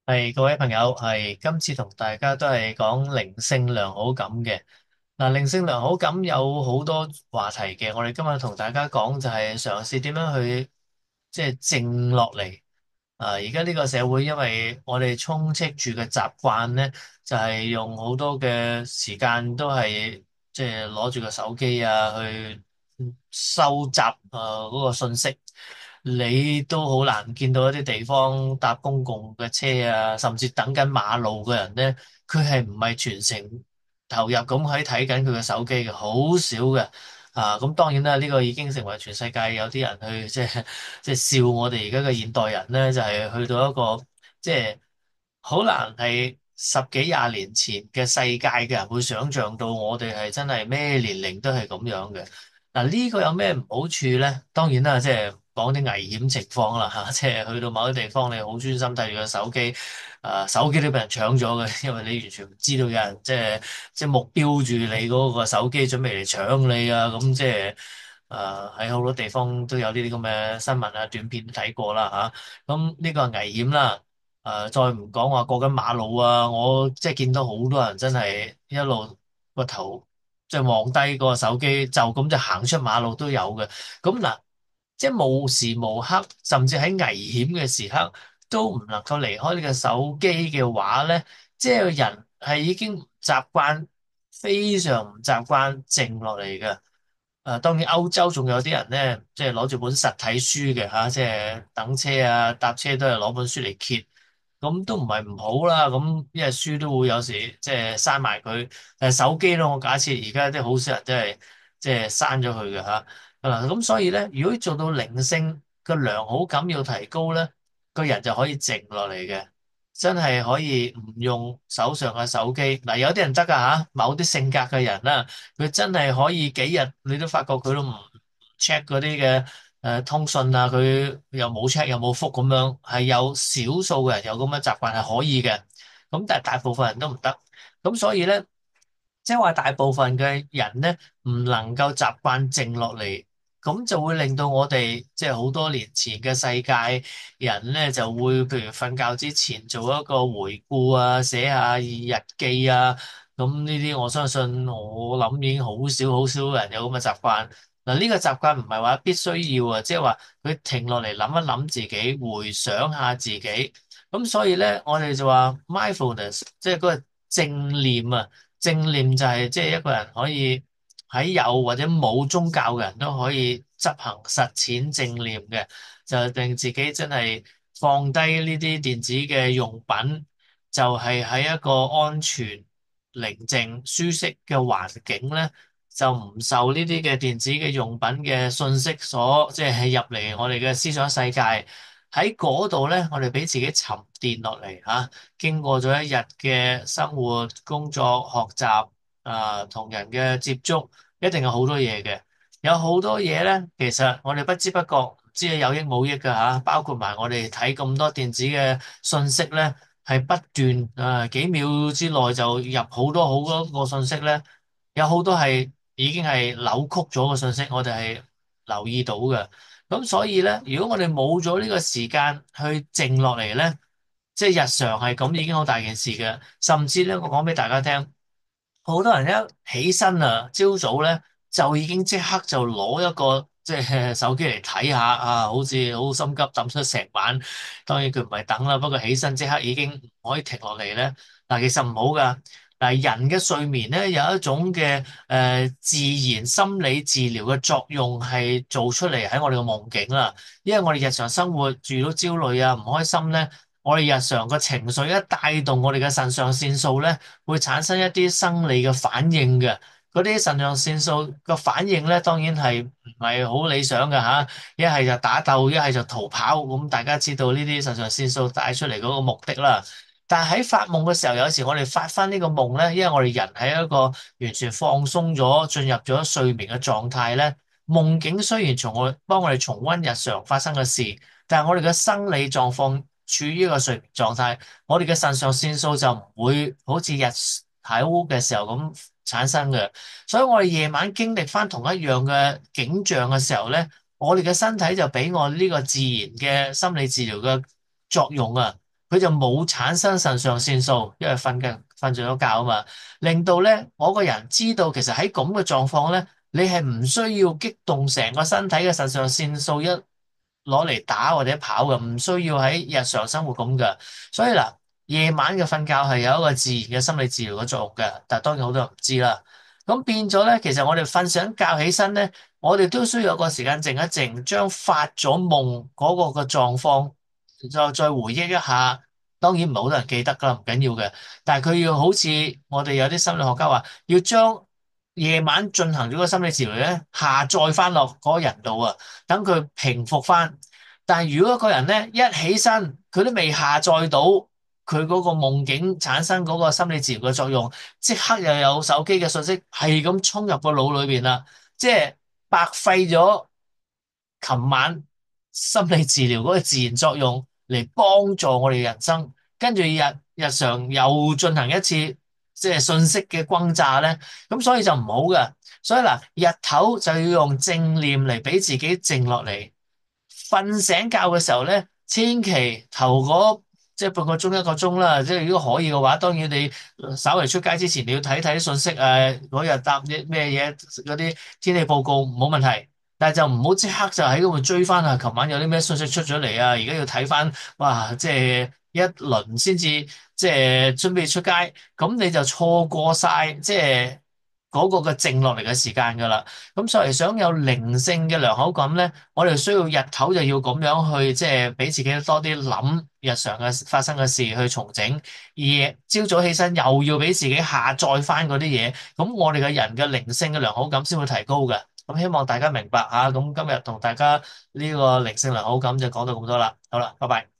係各位朋友，係今次同大家都係講靈性良好感嘅。嗱，靈性良好感有好多話題嘅。我哋今日同大家講就係嘗試點樣去即係靜落嚟。而家呢個社會，因為我哋充斥住嘅習慣咧，就係用好多嘅時間都係即係攞住個手機啊，去收集嗰個信息。你都好難見到一啲地方搭公共嘅車啊，甚至等緊馬路嘅人咧，佢係唔係全程投入咁喺睇緊佢嘅手機嘅，好少嘅。咁當然啦，呢個已經成為全世界有啲人去即係笑我哋而家嘅現代人咧，就係去到一個即係好難係十幾廿年前嘅世界嘅人會想像到我哋係真係咩年齡都係咁樣嘅。嗱，呢個有咩唔好處咧？當然啦，即係講啲危險情況啦嚇，即係去到某啲地方，你好專心睇住個手機，手機都俾人搶咗嘅，因為你完全唔知道有人即係目標住你嗰個手機準備嚟搶你啊！咁即係喺好多地方都有呢啲咁嘅新聞啊、短片都睇過啦嚇。咁呢個係危險啦。再唔講話過緊馬路啊，我即係見到好多人真係一路個頭即係望低個手機，就咁就行出馬路都有嘅。咁嗱，即係無時無刻，甚至喺危險嘅時刻，都唔能夠離開呢個手機嘅話咧，即係人係已經唔習慣，非常唔習慣靜落嚟嘅。當然歐洲仲有啲人咧，即係攞住本實體書嘅吓，即係等車啊、搭車都係攞本書嚟揭，咁都唔係唔好啦。咁因為書都會有時即係閂埋佢，但係手機咯，我假設而家啲好少人真係即係閂咗佢嘅吓。咁所以咧，如果做到靈性嘅良好感要提高咧，個人就可以靜落嚟嘅。真係可以唔用手上嘅手機。嗱，有啲人得噶吓，某啲性格嘅人啦，佢真係可以幾日你都發覺佢都唔 check 嗰啲嘅通訊啊，佢又冇 check 又冇覆咁樣，係有少數嘅人有咁嘅習慣係可以嘅，咁但係大部分人都唔得。咁所以咧，即係話大部分嘅人咧唔能夠習慣靜落嚟，咁就會令到我哋即係好多年前嘅世界人咧就會譬如瞓覺之前做一個回顧啊，寫下日記啊，咁呢啲我相信我諗已經好少人有咁嘅習慣。嗱，呢個習慣唔係話必須要啊，即係話佢停落嚟諗一諗自己，回想下自己。咁所以咧，我哋就話 mindfulness，即係嗰個正念啊。正念就係即係一個人可以喺有或者冇宗教嘅人都可以執行實踐正念嘅，就令自己真係放低呢啲電子嘅用品，就係喺一個安全、寧靜、舒適嘅環境咧，就唔受呢啲嘅電子嘅用品嘅信息所即係入嚟我哋嘅思想世界。喺嗰度咧，我哋俾自己沉澱落嚟嚇。經過咗一日嘅生活、工作、學習同人嘅接觸，一定有好多嘢嘅。有好多嘢咧，其實我哋不知不覺唔知係有益冇益㗎吓，包括埋我哋睇咁多電子嘅信息咧，係不斷幾秒之內就入好多個信息咧，有好多係已經係扭曲咗個信息，我哋係留意到嘅。咁所以咧，如果我哋冇咗呢個時間去靜落嚟咧，即係日常係咁已經好大件事嘅。甚至咧，我講俾大家聽，好多人一起身啊，朝早咧就已經即刻就攞一個即係手機嚟睇下啊，好似好心急抌出成晚。當然佢唔係等啦，不過起身即刻已經唔可以停落嚟咧。嗱，其實唔好噶。嗱，人嘅睡眠咧有一種嘅自然心理治療嘅作用係做出嚟喺我哋嘅夢境啦。因為我哋日常生活遇到焦慮啊、唔開心咧，我哋日常個情緒一帶動我哋嘅腎上腺素咧，會產生一啲生理嘅反應嘅。嗰啲腎上腺素個反應咧，當然係唔係好理想嘅吓。一係就打鬥，一係就逃跑。咁大家知道呢啲腎上腺素帶出嚟嗰個目的啦。但係喺發夢嘅時候，有時我哋發翻呢個夢咧，因為我哋人喺一個完全放鬆咗、進入咗睡眠嘅狀態咧，夢境雖然幫我哋重溫日常發生嘅事，但係我哋嘅生理狀況處於一個睡眠狀態，我哋嘅腎上腺素就唔會好似日喺屋嘅時候咁產生嘅。所以我哋夜晚經歷翻同一樣嘅景象嘅時候咧，我哋嘅身體就俾我呢個自然嘅心理治療嘅作用啊。佢就冇產生腎上腺素，因為瞓着咗覺啊嘛，令到咧我個人知道其實喺咁嘅狀況咧，你係唔需要激動成個身體嘅腎上腺素攞嚟打或者跑嘅，唔需要喺日常生活咁嘅。所以嗱，夜晚嘅瞓覺係有一個自然嘅心理治療嘅作用嘅，但係當然好多人唔知啦。咁變咗咧，其實我哋瞓醒覺起身咧，我哋都需要有個時間靜一靜，將發咗夢嗰個嘅狀況再回憶一下。當然唔係好多人記得㗎啦，唔緊要嘅。但係佢要好似我哋有啲心理學家話，要將夜晚進行咗個心理治療咧，下載翻落嗰個人度啊，等佢平復翻。但係如果一個人咧一起身，佢都未下載到佢嗰個夢境產生嗰個心理治療嘅作用，即刻又有手機嘅信息係咁衝入個腦裏邊啦，即係白費咗琴晚心理治療嗰個自然作用嚟幫助我哋人生，跟住日常又進行一次即係信息嘅轟炸咧，咁所以就唔好㗎。所以嗱，日頭就要用正念嚟俾自己靜落嚟。瞓醒覺嘅時候咧，千祈頭嗰即係半個鐘一個鐘啦，即係如果可以嘅話，當然你稍微出街之前你要睇睇啲信息嗰日答啲咩嘢嗰啲天氣報告冇問題，但係就唔好即刻就喺嗰度追翻啊！琴晚有啲咩信息出咗嚟啊？而家要睇翻，哇！即係一輪先至即係準備出街，咁你就錯過晒即係嗰個嘅靜落嚟嘅時間㗎啦。咁所以想有靈性嘅良好感咧，我哋需要日頭就要咁樣去，即係俾自己多啲諗日常嘅發生嘅事去重整，而朝早起身又要俾自己下載翻嗰啲嘢，咁我哋嘅人嘅靈性嘅良好感先會提高嘅。咁希望大家明白吓，咁今日同大家呢個靈性良好感就講到咁多啦。好啦，拜拜。